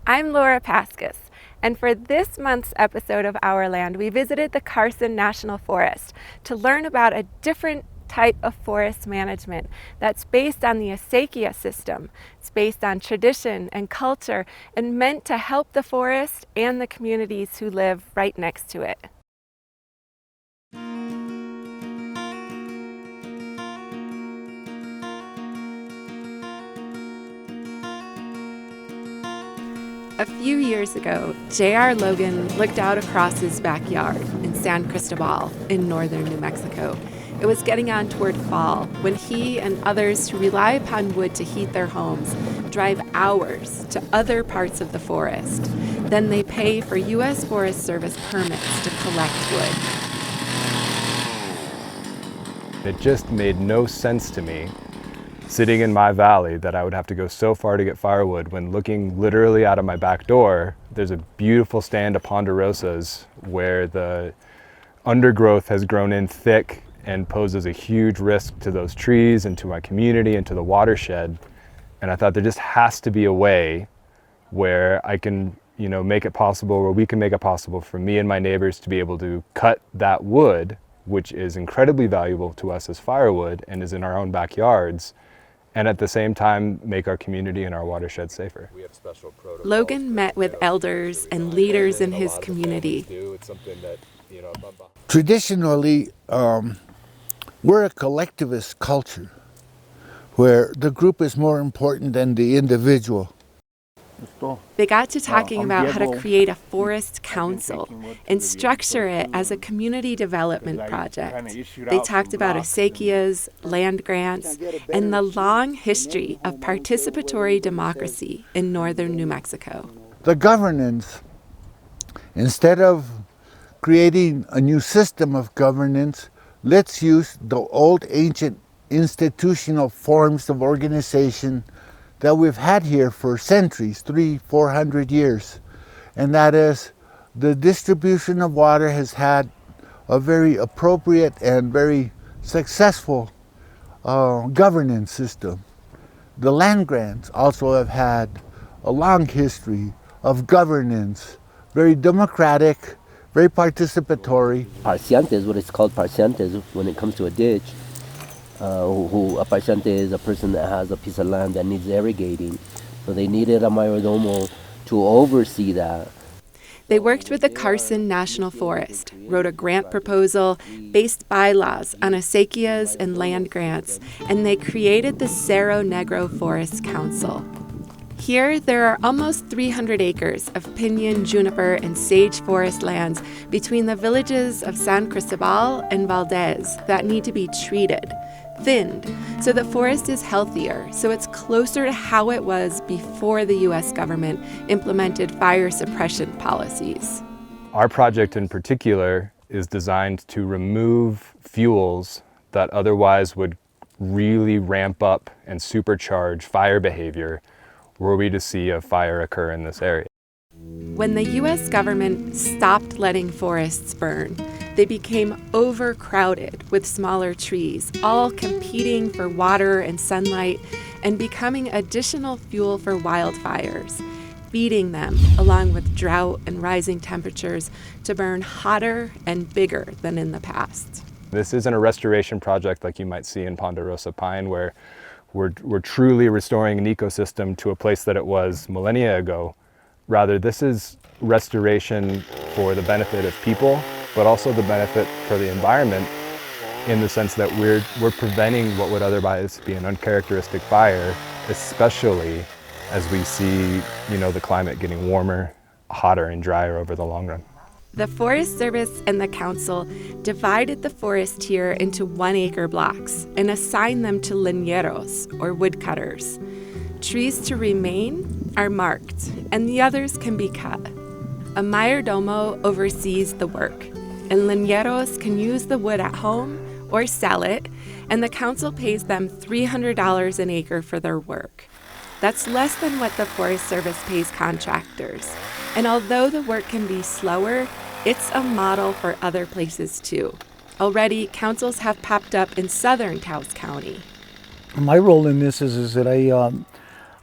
I'm Laura Paskus, and for this month's episode of Our Land, we visited the Carson National Forest to learn about a different type of forest management that's based on the acequia system. It's based on tradition and culture and meant to help the forest and the communities who live right next to it. A few years ago, J.R. Logan looked out across his backyard in San Cristobal in northern New Mexico. It was getting on toward fall when he and others who rely upon wood to heat their homes drive hours to other parts of the forest. Then they pay for U.S. Forest Service permits to collect wood. It just made no sense to me, sitting in my valley, that I would have to go so far to get firewood when looking literally out of my back door, there's a beautiful stand of ponderosas where the undergrowth has grown in thick and poses a huge risk to those trees and to my community and to the watershed. And I thought there just has to be a way where I can, make it possible, where we can make it possible for me and my neighbors to be able to cut that wood, which is incredibly valuable to us as firewood and is in our own backyards, and at the same time make our community and our watershed safer. Logan met with elders and leaders in his community. Traditionally, we're a collectivist culture where the group is more important than the individual. They got to talking about how to create a forest council and structure it as a community development project. They talked about acequias, land grants, and the long history of participatory democracy in northern New Mexico. The governance, instead of creating a new system of governance, let's use the old ancient institutional forms of organization that we've had here for centuries, 300-400 years. And that is, the distribution of water has had a very appropriate and very successful governance system. The land grants also have had a long history of governance, very democratic, very participatory. Parciantes, what it's called parciantes when it comes to a ditch. A parciante is a person that has a piece of land that needs irrigating. So they needed a mayordomo to oversee that. They worked with the Carson National Forest, wrote a grant proposal, based bylaws on acequias and land grants, and they created the Cerro Negro Forest Council. Here, there are almost 300 acres of pinyon, juniper, and sage forest lands between the villages of San Cristobal and Valdez that need to be treated, thinned, so the forest is healthier, so it's closer to how it was before the U.S. government implemented fire suppression policies. Our project in particular is designed to remove fuels that otherwise would really ramp up and supercharge fire behavior were we to see a fire occur in this area. When the U.S. government stopped letting forests burn, they became overcrowded with smaller trees, all competing for water and sunlight and becoming additional fuel for wildfires, feeding them, along with drought and rising temperatures, to burn hotter and bigger than in the past. This isn't a restoration project like you might see in Ponderosa Pine, where we're truly restoring an ecosystem to a place that it was millennia ago. Rather, this is restoration for the benefit of people, but also the benefit for the environment, in the sense that we're preventing what would otherwise be an uncharacteristic fire, especially as we see, the climate getting warmer, hotter, and drier over the long run. The Forest Service and the council divided the forest here into 1-acre blocks and assigned them to leñeros, or woodcutters. Trees to remain are marked, and the others can be cut. A mayordomo oversees the work, and leñeros can use the wood at home or sell it, and the council pays them $300 an acre for their work. That's less than what the Forest Service pays contractors. And although the work can be slower, it's a model for other places too. Already, councils have popped up in southern Taos County. My role in this is that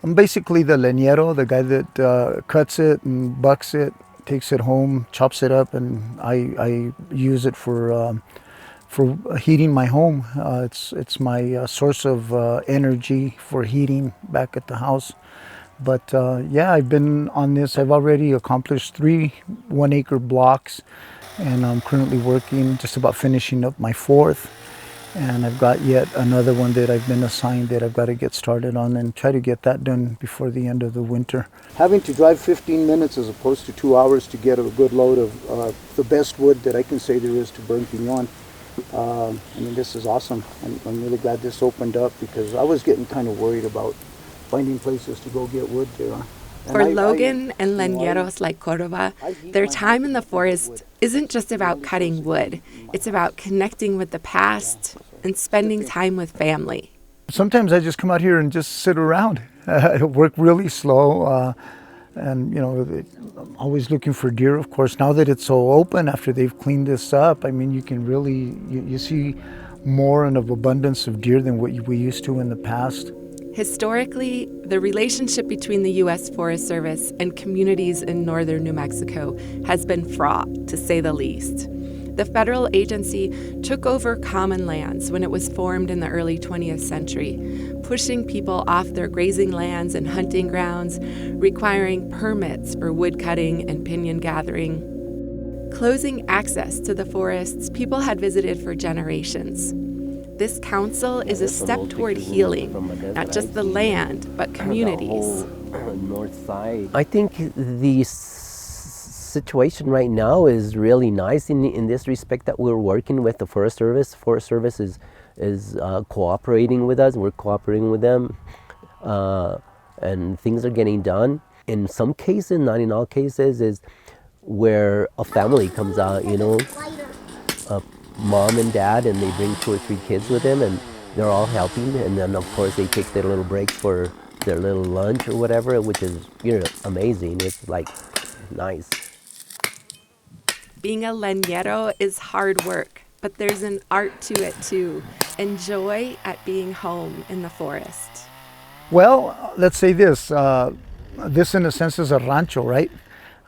I'm basically the leñero, the guy that cuts it and bucks it, takes it home, chops it up, and I use it for heating my home. It's my source of energy for heating back at the house. But yeah, I've been on this. I've already accomplished 3 1-acre blocks, and I'm currently working, just about finishing up my 4th. And I've got yet another one that I've been assigned that I've got to get started on and try to get that done before the end of the winter. Having to drive 15 minutes as opposed to 2 hours to get a good load of the best wood that I can say there is to burn piñon. I mean, this is awesome. I'm really glad this opened up, because I was getting kind of worried about finding places to go get wood there. For Logan and leñeros like Cordova, their time in the forest isn't just about cutting wood. It's about connecting with the past and spending time with family. Sometimes I just come out here and just sit around. I work really slow, and I'm always looking for deer, of course. Now that it's so open after they've cleaned this up, I mean, you can really, you see more and of abundance of deer than what we used to in the past. Historically, the relationship between the U.S. Forest Service and communities in northern New Mexico has been fraught, to say the least. The federal agency took over common lands when it was formed in the early 20th century, pushing people off their grazing lands and hunting grounds, requiring permits for wood cutting and piñon gathering. Closing access to the forests people had visited for generations. This council is a step toward healing, not just the land, but communities. North side. I think the situation right now is really nice in this respect, that we're working with the Forest Service. Forest Service is cooperating with us. We're cooperating with them, and things are getting done. In some cases, not in all cases, is where a family comes out, mom and dad, and they bring 2 or 3 kids with them, and they're all helping, and then of course they take their little breaks for their little lunch or whatever, which is amazing. It's like nice. Being a leñero is hard work, but there's an art to it too, and joy at being home in the forest. Well, let's say this. This in a sense is a rancho, right?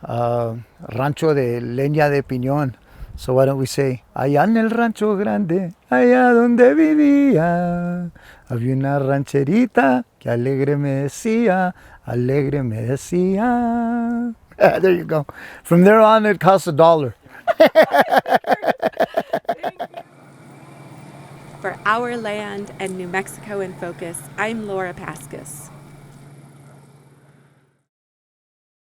Rancho de leña de piñón. So why don't we say, allá en el rancho grande, allá donde vivía, había una rancherita que alegre me decía, alegre me decía. There you go. From there on, it costs $1. For Our Land and New Mexico in Focus, I'm Laura Paskus.